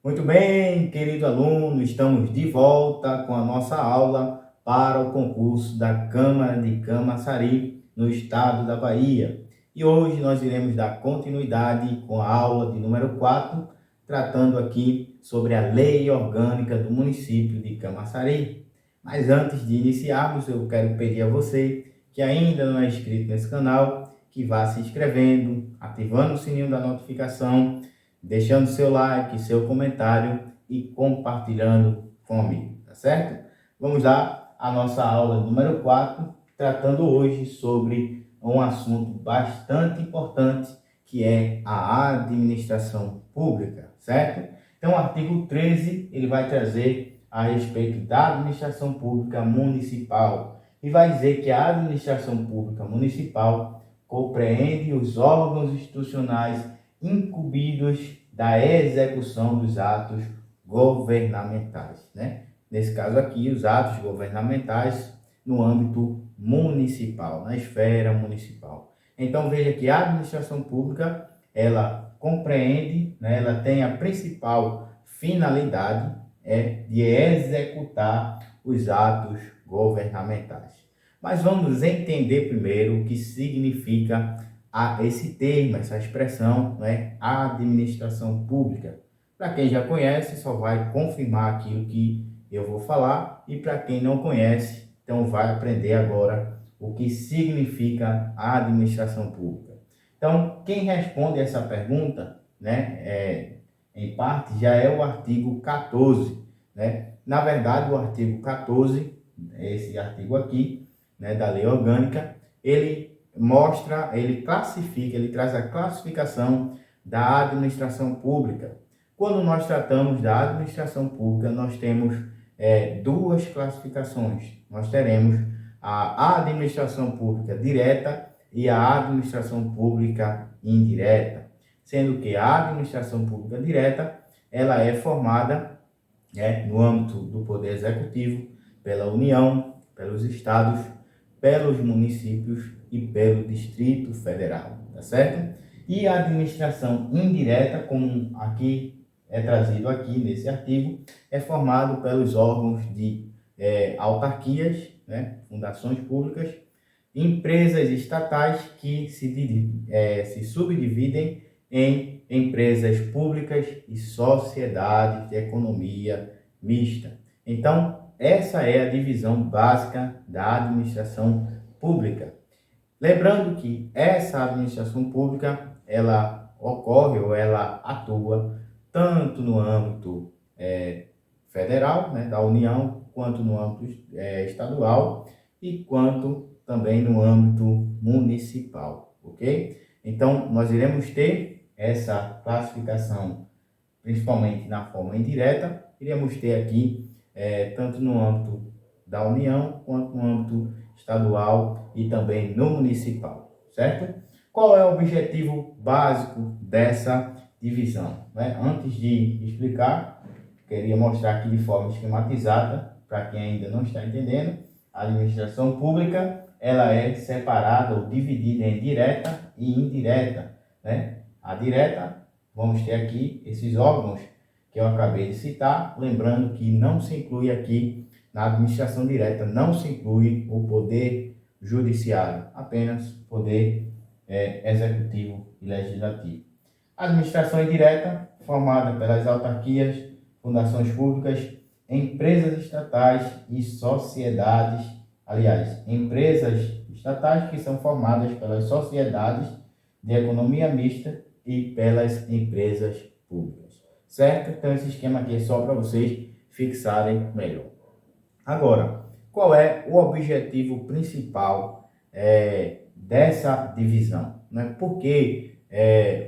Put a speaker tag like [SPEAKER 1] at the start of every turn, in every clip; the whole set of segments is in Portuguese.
[SPEAKER 1] Muito bem, querido aluno, estamos de volta com a nossa aula para o concurso da Câmara de Camaçari, no estado da Bahia. E hoje nós iremos dar continuidade com a aula de número 4, tratando aqui sobre a Lei Orgânica do município de Camaçari. Mas antes de iniciarmos, eu quero pedir a você que ainda não é inscrito nesse canal, que vá se inscrevendo, ativando o sininho da notificação, deixando seu like, seu comentário e compartilhando comigo, tá certo? Vamos lá, a nossa aula número 4, tratando hoje sobre um assunto bastante importante, que é a administração pública, certo? Então, o artigo 13, ele vai trazer a respeito da administração pública municipal e vai dizer que a administração pública municipal compreende os órgãos institucionais incumbidos da execução dos atos governamentais, né? Nesse caso aqui, os atos governamentais no âmbito municipal, na esfera municipal. Então, veja que a administração pública, ela compreende, né, ela tem a principal finalidade de executar os atos governamentais. Mas vamos entender primeiro o que significa esse termo, essa expressão, né, administração pública. Para quem já conhece, só vai confirmar aquilo que eu vou falar, e para quem não conhece, então vai aprender agora o que significa a administração pública. Então, quem responde essa pergunta, né, em parte, já é o artigo 14, né? Na verdade, o artigo 14, esse artigo aqui, né, da Lei Orgânica, ele mostra, ele classifica, ele traz a classificação da administração pública. Quando nós tratamos da administração pública, nós temos duas classificações. Nós teremos a administração pública direta e a administração pública indireta, sendo que a administração pública direta, ela é formada no âmbito do Poder Executivo, pela União, pelos estados, pelos municípios e pelo Distrito Federal, tá certo? E a administração indireta, como aqui é trazido aqui nesse artigo, é formado pelos órgãos de autarquias, né, fundações públicas, empresas estatais que se subdividem em empresas públicas e sociedades de economia mista. Então, essa é a divisão básica da administração pública. Lembrando que essa administração pública, ela ocorre ou ela atua tanto no âmbito federal, né, da União, quanto no âmbito estadual e quanto também no âmbito municipal, ok? Então, nós iremos ter essa classificação, principalmente na forma indireta, iremos ter aqui tanto no âmbito da União, quanto no âmbito estadual e também no municipal, certo? Qual é o objetivo básico dessa divisão, né? Antes de explicar, queria mostrar aqui de forma esquematizada, para quem ainda não está entendendo, a administração pública, ela é separada ou dividida em direta e indireta, né? A direta, vamos ter aqui esses órgãos que eu acabei de citar, lembrando que não se inclui aqui, na administração direta, não se inclui o poder judiciário, apenas poder executivo e legislativo. A administração indireta, formada pelas autarquias, fundações públicas, empresas estatais e sociedades, aliás, empresas estatais que são formadas pelas sociedades de economia mista e pelas empresas públicas, certo? Então, esse esquema aqui é só para vocês fixarem melhor. Agora, qual é o objetivo principal dessa divisão, né? Por que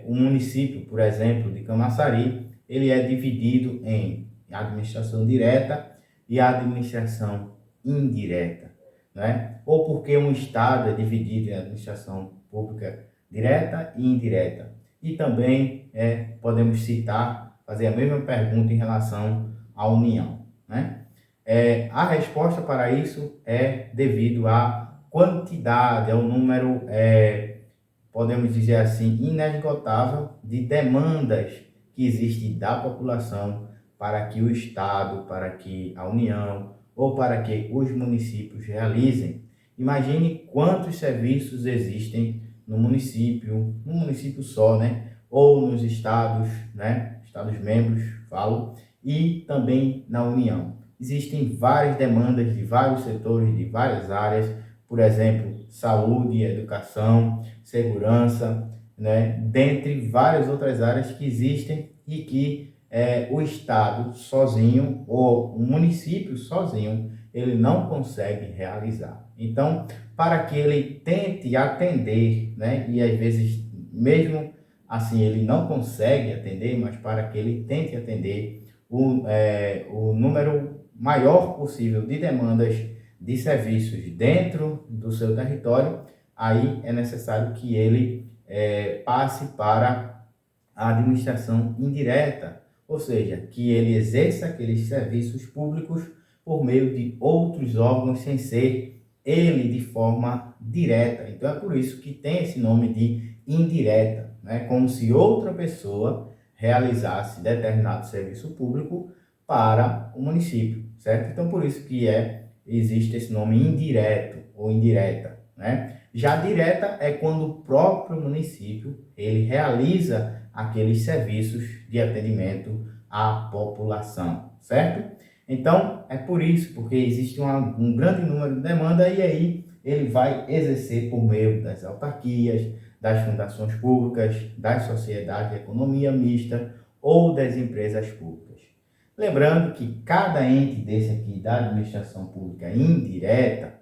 [SPEAKER 1] o município, por exemplo, de Camaçari, ele é dividido em administração direta e administração indireta, né? Ou porque um estado é dividido em administração pública direta e indireta. E também podemos citar, fazer a mesma pergunta em relação à União, né? A resposta para isso é devido à quantidade, ao número, podemos dizer assim, inesgotável de demandas que existe da população para que o Estado, para que a União ou para que os municípios realizem. Imagine quantos serviços existem no município só, né? Ou nos estados, né? Estados membros, falo, e também na União. Existem várias demandas de vários setores, de várias áreas, por exemplo, saúde, educação, segurança, né? Dentre várias outras áreas que existem e que o Estado sozinho ou o município sozinho ele não consegue realizar. Então, para que ele tente atender, né? E às vezes mesmo assim ele não consegue atender, mas para que ele tente atender o número maior possível de demandas de serviços dentro do seu território, aí é necessário que ele passe para a administração indireta, ou seja, que ele exerça aqueles serviços públicos por meio de outros órgãos sem ser ele de forma direta. Então é por isso que tem esse nome de indireta, né? Como se outra pessoa realizasse determinado serviço público para o município, certo? Então por isso que existe esse nome indireto ou indireta, né? Já direta é quando o próprio município ele realiza aqueles serviços de atendimento à população, certo? Então, é por isso, porque existe um grande número de demanda e aí ele vai exercer por meio das autarquias, das fundações públicas, das sociedades de economia mista ou das empresas públicas. Lembrando que cada ente desse aqui da administração pública indireta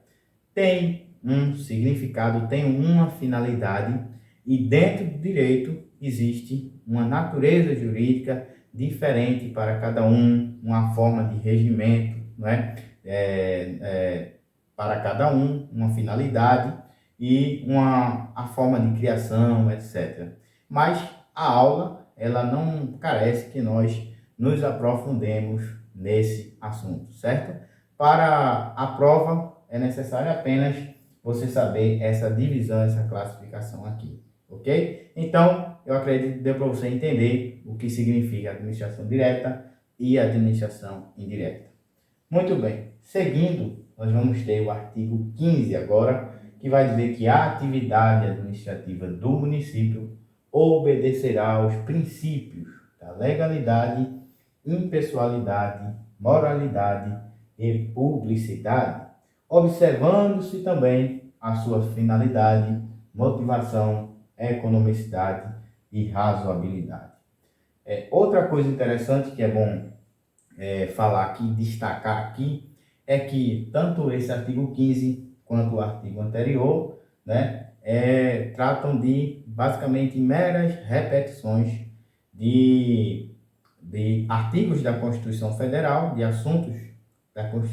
[SPEAKER 1] tem um significado, tem uma finalidade e dentro do direito existe uma natureza jurídica diferente para cada um, uma forma de regimento, né? Para cada um, uma finalidade e a forma de criação, etc. Mas a aula, ela não carece que nós nos aprofundemos nesse assunto, certo? Para a prova, é necessário apenas você saber essa divisão, essa classificação aqui, ok? Então, eu acredito que deu para você entender o que significa administração direta e administração indireta. Muito bem, seguindo, nós vamos ter o artigo 15 agora, que vai dizer que a atividade administrativa do município obedecerá aos princípios da legalidade, impessoalidade, moralidade e publicidade, observando-se também a sua finalidade, motivação, economicidade e razoabilidade. Outra coisa interessante que é bom falar aqui, destacar aqui, é que tanto esse artigo 15 quanto o artigo anterior, né, tratam de basicamente meras repetições de artigos da Constituição Federal, de assuntos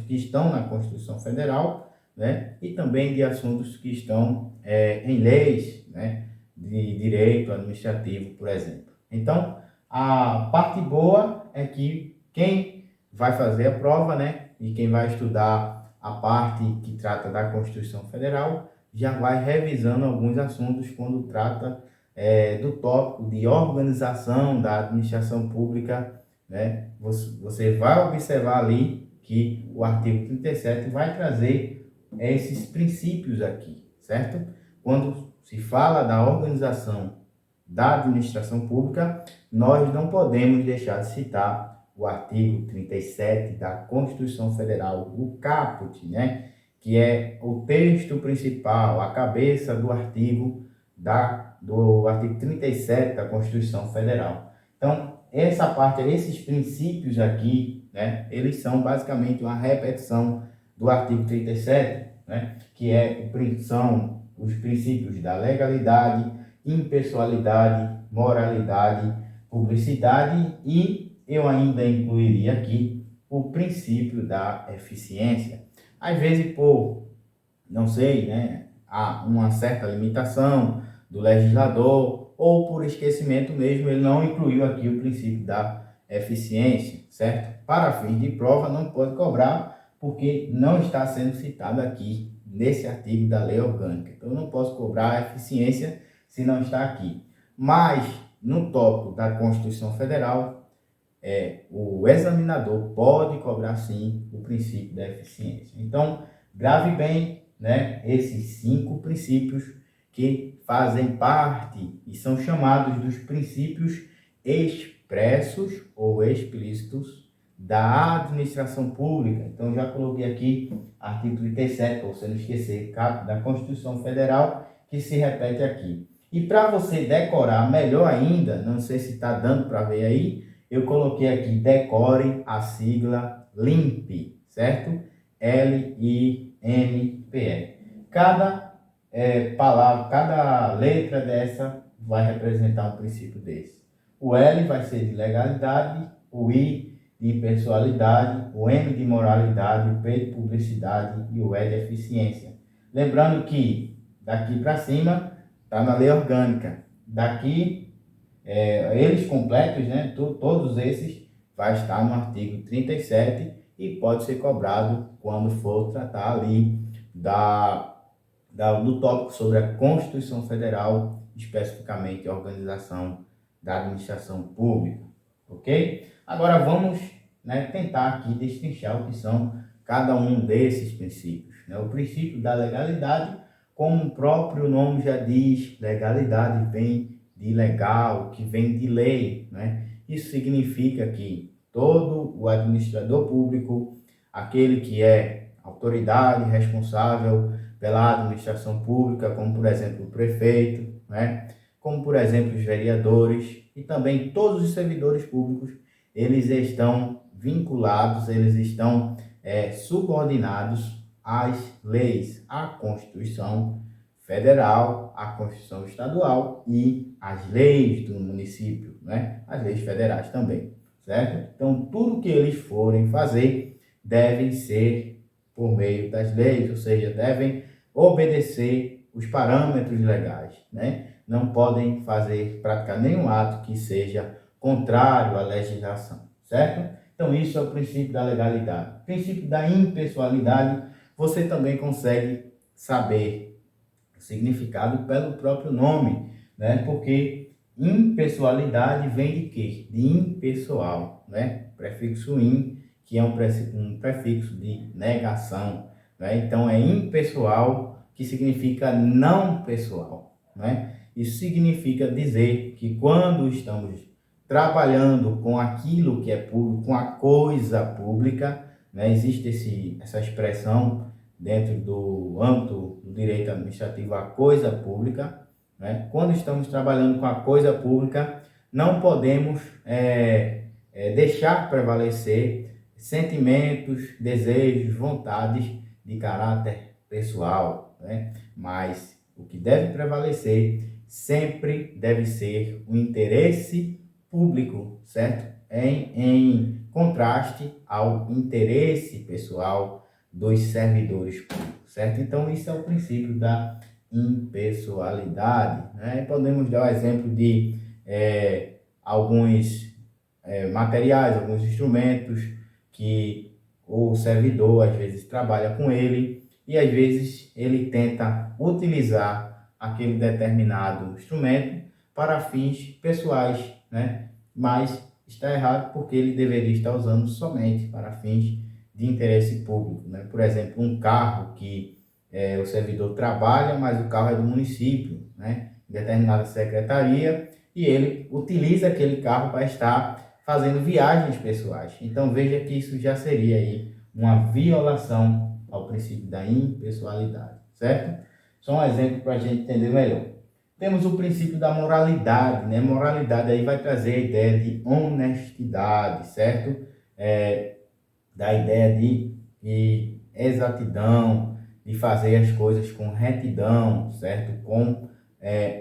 [SPEAKER 1] que estão na Constituição Federal, né, e também de assuntos que estão em leis, né, de direito administrativo, por exemplo. Então, a parte boa é que quem vai fazer a prova, né, e quem vai estudar a parte que trata da Constituição Federal, já vai revisando alguns assuntos quando trata do tópico de organização da administração pública, né? Você vai observar ali que o artigo 37 vai trazer esses princípios aqui, certo? Quando se fala da organização da administração pública, nós não podemos deixar de citar o artigo 37 da Constituição Federal, o caput, né? Que é o texto principal, a cabeça do artigo 37 da Constituição Federal. Então, essa parte, esses princípios aqui, né? Eles são basicamente uma repetição do artigo 37, né? Que são os princípios da legalidade, impessoalidade, moralidade, publicidade e eu ainda incluiria aqui o princípio da eficiência. Às vezes, não sei, né, há uma certa limitação do legislador ou por esquecimento mesmo, ele não incluiu aqui o princípio da eficiência, certo? Para fins de prova não pode cobrar porque não está sendo citado aqui nesse artigo da lei orgânica. Então, eu não posso cobrar a eficiência se não está aqui. Mas no tópico da Constituição Federal, o examinador pode cobrar sim o princípio da eficiência. Então, grave bem, né, esses 5 princípios que fazem parte e são chamados dos princípios expressos ou explícitos da administração pública. Então, já coloquei aqui artigo 37, para você não esquecer, da Constituição Federal, que se repete aqui. E para você decorar melhor ainda, não sei se está dando para ver aí, eu coloquei aqui, decore a sigla LIMPE, certo? LIMPE. Cada palavra, cada letra dessa vai representar um princípio desse. O L vai ser de legalidade, o I de impessoalidade, o M de moralidade, o P de publicidade e o E de eficiência. Lembrando que daqui para cima está na lei orgânica. Daqui, eles completos, né, todos esses, vai estar no artigo 37 e pode ser cobrado quando for tratar ali do tópico sobre a Constituição Federal, especificamente a organização da administração pública, ok? Agora vamos, né, tentar aqui destrinchar o que são cada um desses princípios, né? O princípio da legalidade, como o próprio nome já diz, legalidade vem de legal, que vem de lei, né? Isso significa que todo o administrador público, aquele que é autoridade responsável pela administração pública, como por exemplo o prefeito, né? Como por exemplo os vereadores e também todos os servidores públicos, eles estão vinculados, eles estão subordinados às leis, à Constituição Federal, à Constituição Estadual e às leis do município, né? As leis federais também, certo? Então, tudo que eles forem fazer devem ser por meio das leis, ou seja, devem obedecer os parâmetros legais, né? Não podem praticar nenhum ato que seja contrário à legislação, certo? Então, isso é o princípio da legalidade. O princípio da impessoalidade, você também consegue saber o significado pelo próprio nome, né? Porque impessoalidade vem de quê? De impessoal, né? Prefixo in, que é um prefixo de negação, né? Então, é impessoal, que significa não pessoal, né? Isso significa dizer que quando estamos trabalhando com aquilo que é público, com a coisa pública, né? Existe essa expressão dentro do âmbito do direito administrativo, a coisa pública, né? Quando estamos trabalhando com a coisa pública, não podemos deixar prevalecer sentimentos, desejos, vontades de caráter pessoal, né? Mas o que deve prevalecer sempre deve ser o interesse público, certo? Em contraste ao interesse pessoal dos servidores públicos, certo? Então, isso é o princípio da impessoalidade, né? Podemos dar o exemplo de alguns materiais, alguns instrumentos que o servidor às vezes trabalha com ele e às vezes ele tenta utilizar aquele determinado instrumento para fins pessoais, né? Mas está errado porque ele deveria estar usando somente para fins de interesse público, né? Por exemplo, um carro que o servidor trabalha, mas o carro é do município, né? Em determinada secretaria, e ele utiliza aquele carro para estar fazendo viagens pessoais. Então veja que isso já seria aí uma violação ao princípio da impessoalidade, certo? Só um exemplo para a gente entender melhor. Temos o princípio da moralidade, né? Moralidade aí vai trazer a ideia de honestidade, certo? Da ideia de exatidão, de fazer as coisas com retidão, certo? Com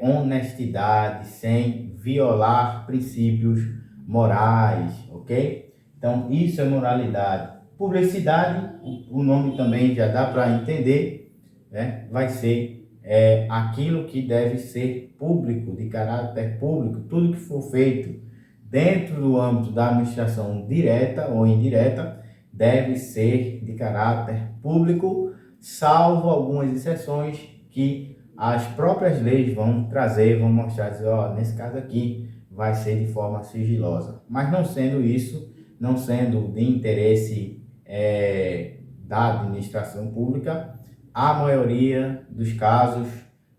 [SPEAKER 1] honestidade, sem violar princípios morais, ok? Então, isso é moralidade. Publicidade, o nome também já dá para entender, né? Vai ser aquilo que deve ser público, de caráter público, tudo que for feito dentro do âmbito da administração direta ou indireta deve ser de caráter público, salvo algumas exceções que as próprias leis vão trazer, vão mostrar, dizer, ó, nesse caso aqui vai ser de forma sigilosa. Mas não sendo isso, não sendo de interesse da administração pública, a maioria dos casos,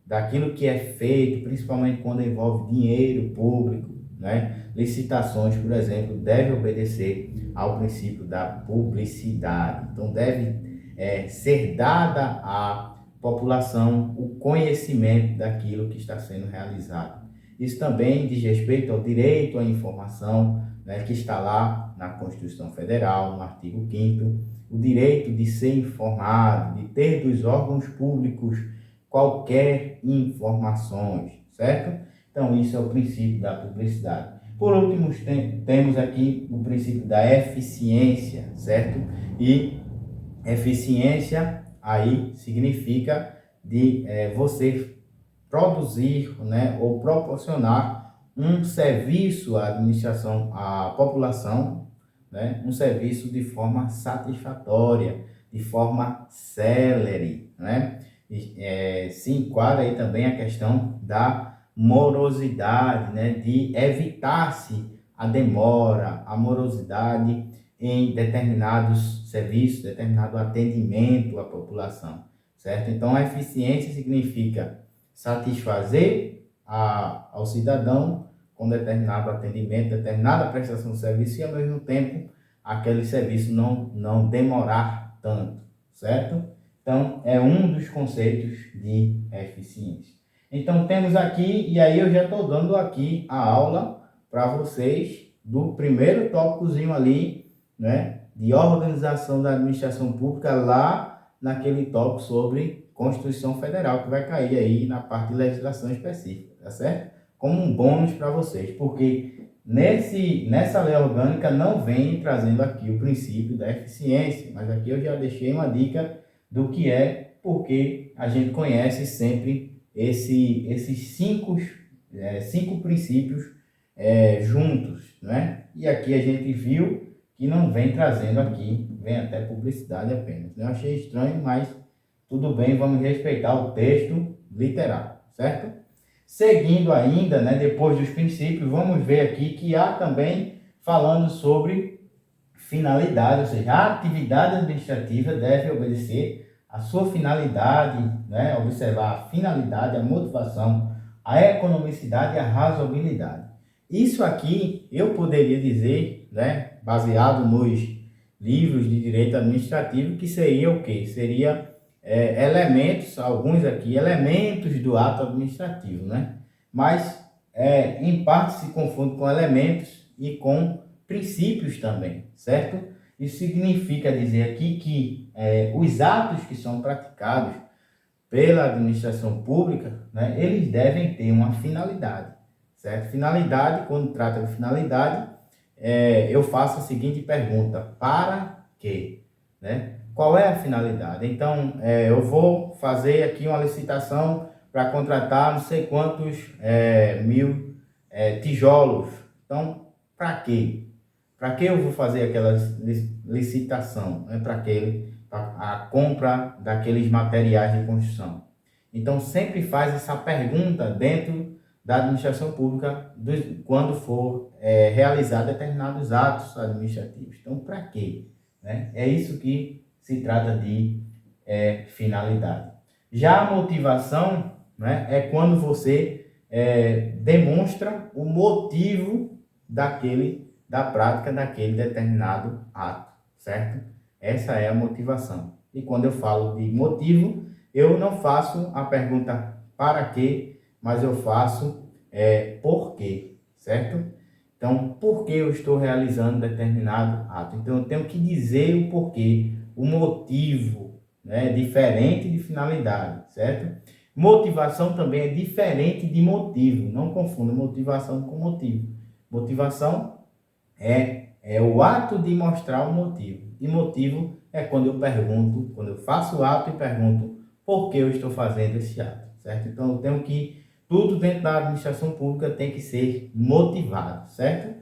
[SPEAKER 1] daquilo que é feito, principalmente quando envolve dinheiro público, né? Licitações, por exemplo, deve obedecer ao princípio da publicidade. Então, deve ser dada à população o conhecimento daquilo que está sendo realizado. Isso também diz respeito ao direito à informação, né, que está lá na Constituição Federal, no artigo 5º, o direito de ser informado, de ter dos órgãos públicos qualquer informações, certo? Então, isso é o princípio da publicidade. Por último, temos aqui o princípio da eficiência, certo? E eficiência aí significa de você produzir, né, ou proporcionar um serviço à administração, à população, né, um serviço de forma satisfatória, de forma célere, né? Se enquadra aí também a questão da morosidade, né, de evitar-se a demora, a morosidade em determinados serviços, determinado atendimento à população, certo? Então, a eficiência significa satisfazer ao cidadão com determinado atendimento, determinada prestação de serviço e, ao mesmo tempo, aquele serviço não demorar tanto, certo? Então, é um dos conceitos de eficiência. Então, temos aqui, e aí eu já estou dando aqui a aula para vocês do primeiro tópicozinho ali, né, de organização da administração pública, lá naquele tópico sobre Constituição Federal, que vai cair aí na parte de legislação específica, tá certo? Como um bônus para vocês, porque nessa lei orgânica não vem trazendo aqui o princípio da eficiência, mas aqui eu já deixei uma dica do que é, porque a gente conhece sempre esses cinco princípios juntos, né? E aqui a gente viu que não vem trazendo aqui, vem até publicidade apenas. Eu achei estranho, mas tudo bem, vamos respeitar o texto literal, certo? Seguindo ainda, né, depois dos princípios, vamos ver aqui que há também falando sobre finalidade, ou seja, a atividade administrativa deve obedecer a sua finalidade, né, observar a finalidade, a motivação, a economicidade e a razoabilidade. Isso aqui eu poderia dizer, né, baseado nos livros de direito administrativo, que seria o quê? Seria elementos, alguns aqui, elementos do ato administrativo, né? Mas, em parte, se confunde com elementos e com princípios também, certo? Isso significa dizer aqui que os atos que são praticados pela administração pública, né, eles devem ter uma finalidade, certo? Finalidade, quando trata de finalidade, eu faço a seguinte pergunta: para quê? Né? Qual é a finalidade? Então, eu vou fazer aqui uma licitação para contratar não sei quantos mil tijolos. Então, para quê? Para que eu vou fazer aquela licitação? Para a compra daqueles materiais de construção. Então, sempre faz essa pergunta dentro da administração pública quando for realizar determinados atos administrativos. Então, para quê? Né? É isso que se trata de finalidade. Já a motivação, né, é quando você demonstra o motivo da prática daquele determinado ato, certo? Essa é a motivação. E quando eu falo de motivo, eu não faço a pergunta para quê, mas eu faço por quê, certo? Então, por que eu estou realizando determinado ato? Então, eu tenho que dizer o porquê, o motivo, né? Diferente de finalidade, certo? Motivação também é diferente de motivo. Não confunda motivação com motivo. Motivação é o ato de mostrar o motivo. E motivo é quando eu pergunto, quando eu faço o ato e pergunto por que eu estou fazendo esse ato, certo? Então, eu tenho que tudo dentro da administração pública tem que ser motivado, certo?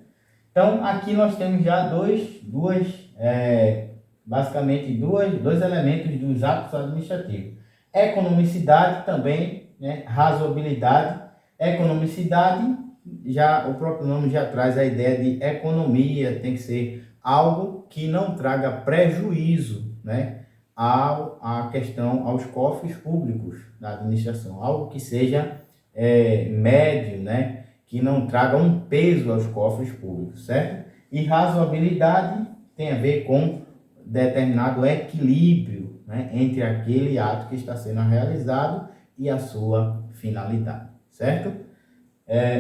[SPEAKER 1] Então, aqui nós temos já basicamente dois elementos dos atos administrativos. Economicidade também, né? Razoabilidade. Economicidade já o próprio nome já traz a ideia de economia, tem que ser algo que não traga prejuízo, né, à questão, aos cofres públicos da administração, algo que seja médio, né, que não traga um peso aos cofres públicos, certo? E razoabilidade tem a ver com determinado equilíbrio, né, entre aquele ato que está sendo realizado e a sua finalidade, certo?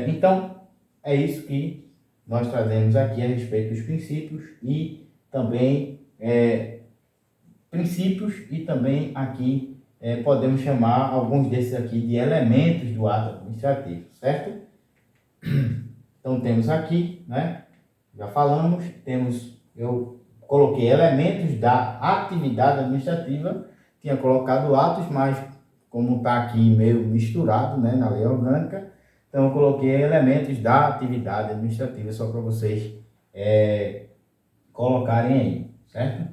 [SPEAKER 1] Então, é isso que nós trazemos aqui a respeito dos princípios e também aqui podemos chamar alguns desses aqui de elementos do ato administrativo, certo? Então temos aqui, né? Já falamos, eu coloquei elementos da atividade administrativa, tinha colocado atos, mas como está aqui meio misturado, né, na lei orgânica, então eu coloquei elementos da atividade administrativa só para vocês colocarem aí, certo?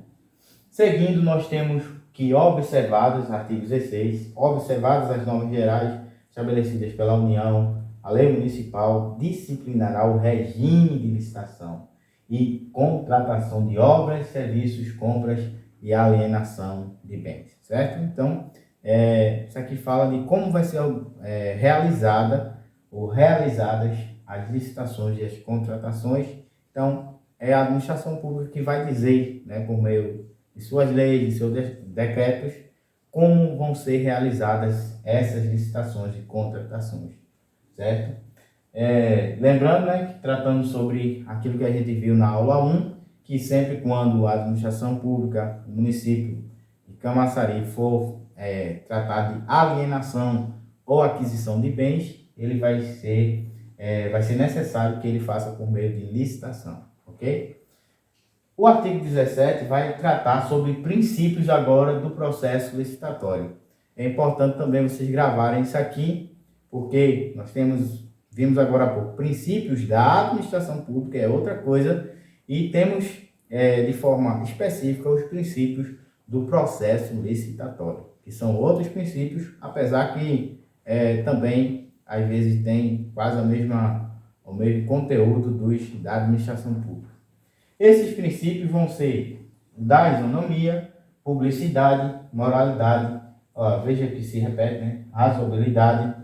[SPEAKER 1] Seguindo, nós temos que, observados, artigo 16, observadas as normas gerais estabelecidas pela União, a lei municipal disciplinará o regime de licitação e contratação de obras, serviços, compras e alienação de bens, certo? Então, isso aqui fala de como vai ser realizada ou realizadas as licitações e as contratações. Então, é a administração pública que vai dizer, né, por meio de suas leis, de seus decretos, como vão ser realizadas essas licitações e contratações, certo? Lembrando, né, que tratando sobre aquilo que a gente viu na aula 1, que sempre quando a administração pública, o município de Camaçari for tratar de alienação ou aquisição de bens, ele vai ser necessário que ele faça por meio de licitação, ok? O artigo 17 vai tratar sobre princípios agora do processo licitatório. É importante também vocês gravarem isso aqui, porque nós vimos agora há pouco, princípios da administração pública é outra coisa, e temos de forma específica os princípios do processo licitatório, que são outros princípios, apesar que também às vezes tem quase o mesmo conteúdo da administração pública. Esses princípios vão ser da isonomia, publicidade, moralidade, veja que se repete, né? Razoabilidade,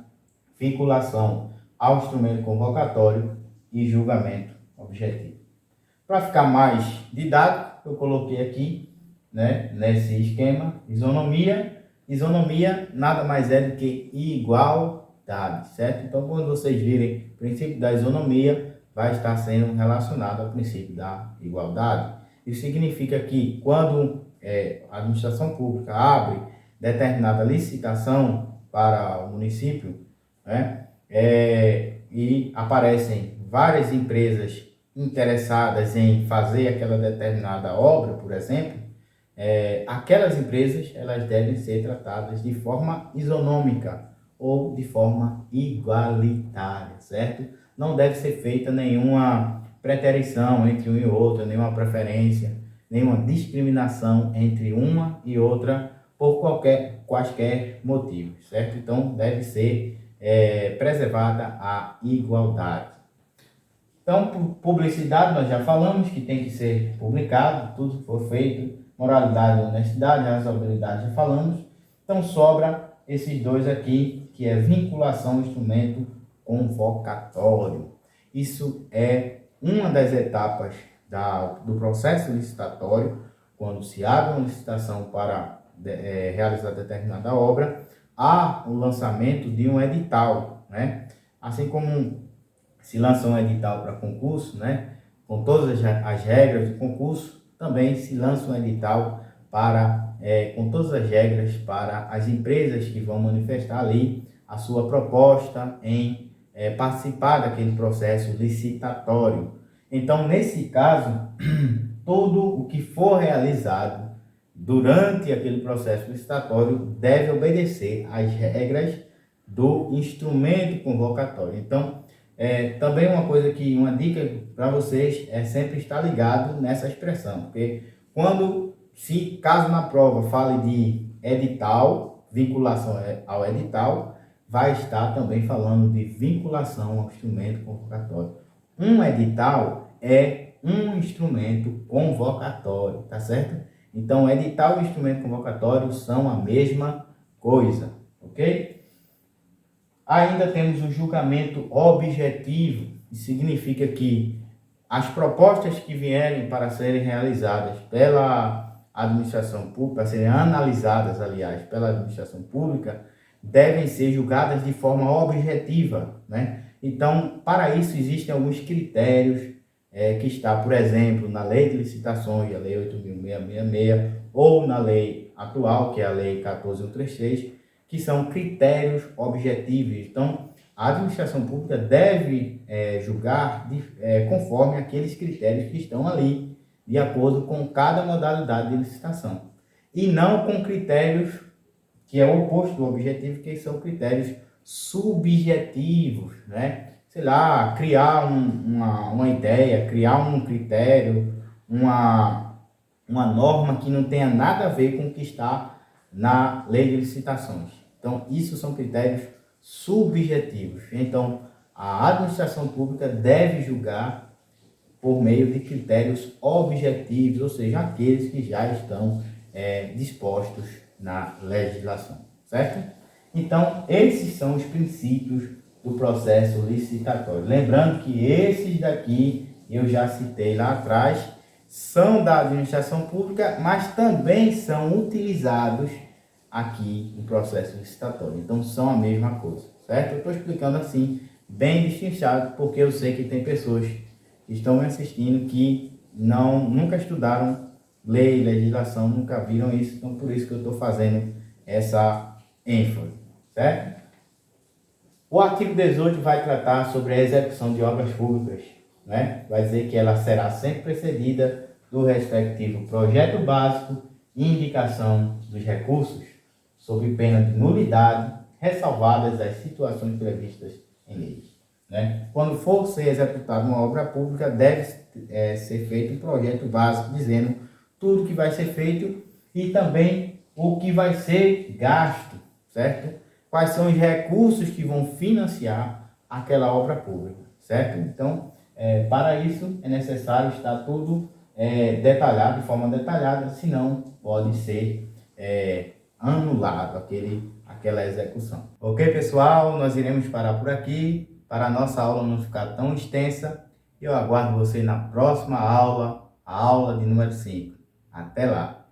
[SPEAKER 1] vinculação ao instrumento convocatório e julgamento objetivo. Para ficar mais didático, eu coloquei aqui, né, nesse esquema, isonomia. Isonomia nada mais é do que igualdade, certo? Então, quando vocês virem o princípio da isonomia, vai estar sendo relacionado ao princípio da igualdade. Isso significa que quando a administração pública abre determinada licitação para o município, né, e aparecem várias empresas interessadas em fazer aquela determinada obra, por exemplo, aquelas empresas elas devem ser tratadas de forma isonômica ou de forma igualitária, certo? Não deve ser feita nenhuma preterição entre um e outro, nenhuma preferência, nenhuma discriminação entre uma e outra por quaisquer motivos, certo? Então, deve ser preservada a igualdade. Então, publicidade, nós já falamos que tem que ser publicado, tudo que for feito, moralidade, honestidade, razoabilidade, já falamos. Então, sobra esses dois aqui, que é vinculação ao instrumento convocatório. Isso é uma das etapas do processo licitatório, quando se abre uma licitação para realizar determinada obra, há o lançamento de um edital, né? Assim como se lança um edital para concurso, né, com todas as regras do concurso, também se lança um edital com todas as regras para as empresas que vão manifestar ali a sua proposta em participar daquele processo licitatório. Então, nesse caso, tudo o que for realizado durante aquele processo licitatório deve obedecer às regras do instrumento convocatório. Então, também uma dica para vocês é sempre estar ligado nessa expressão, porque caso na prova fale de edital, vinculação ao edital, vai estar também falando de vinculação ao instrumento convocatório. Um edital é um instrumento convocatório, tá certo? Então, edital e instrumento convocatório são a mesma coisa, ok? Ainda temos o julgamento objetivo, que significa que as propostas que vierem para serem realizadas pela administração pública, para serem analisadas, aliás, pela administração pública, devem ser julgadas de forma objetiva, né? Então, para isso existem alguns critérios que está, por exemplo, na Lei de Licitações, a Lei 8.666, ou na lei atual, que é a Lei 14.133, que são critérios objetivos. Então, a administração pública deve julgar conforme aqueles critérios que estão ali, de acordo com cada modalidade de licitação. E não com critérios que é o oposto do objetivo, que são critérios subjetivos, né? Sei lá, criar uma ideia, criar um critério, uma norma que não tenha nada a ver com o que está na lei de licitações. Então, isso são critérios subjetivos. Então, a administração pública deve julgar por meio de critérios objetivos, ou seja, aqueles que já estão dispostos na legislação, certo? Então, esses são os princípios do processo licitatório. Lembrando que esses daqui, eu já citei lá atrás, são da administração pública, mas também são utilizados aqui no processo licitatório. Então, são a mesma coisa, certo? Eu estou explicando assim, bem destrinchado, porque eu sei que tem pessoas que estão me assistindo que nunca estudaram lei, legislação, nunca viram isso, então por isso que eu estou fazendo essa ênfase, certo? O artigo 18 vai tratar sobre a execução de obras públicas, né? Vai dizer que ela será sempre precedida do respectivo projeto básico e indicação dos recursos, sob pena de nulidade, ressalvadas as situações previstas em leis, né? Quando for ser executada uma obra pública, deve ser feito um projeto básico dizendo tudo que vai ser feito e também o que vai ser gasto, certo? Quais são os recursos que vão financiar aquela obra pública, certo? Então, para isso é necessário estar tudo detalhado, de forma detalhada, senão pode ser anulado aquela execução. Ok, pessoal? Nós iremos parar por aqui, para a nossa aula não ficar tão extensa. Eu aguardo você na próxima aula, a aula de número 5. Até lá!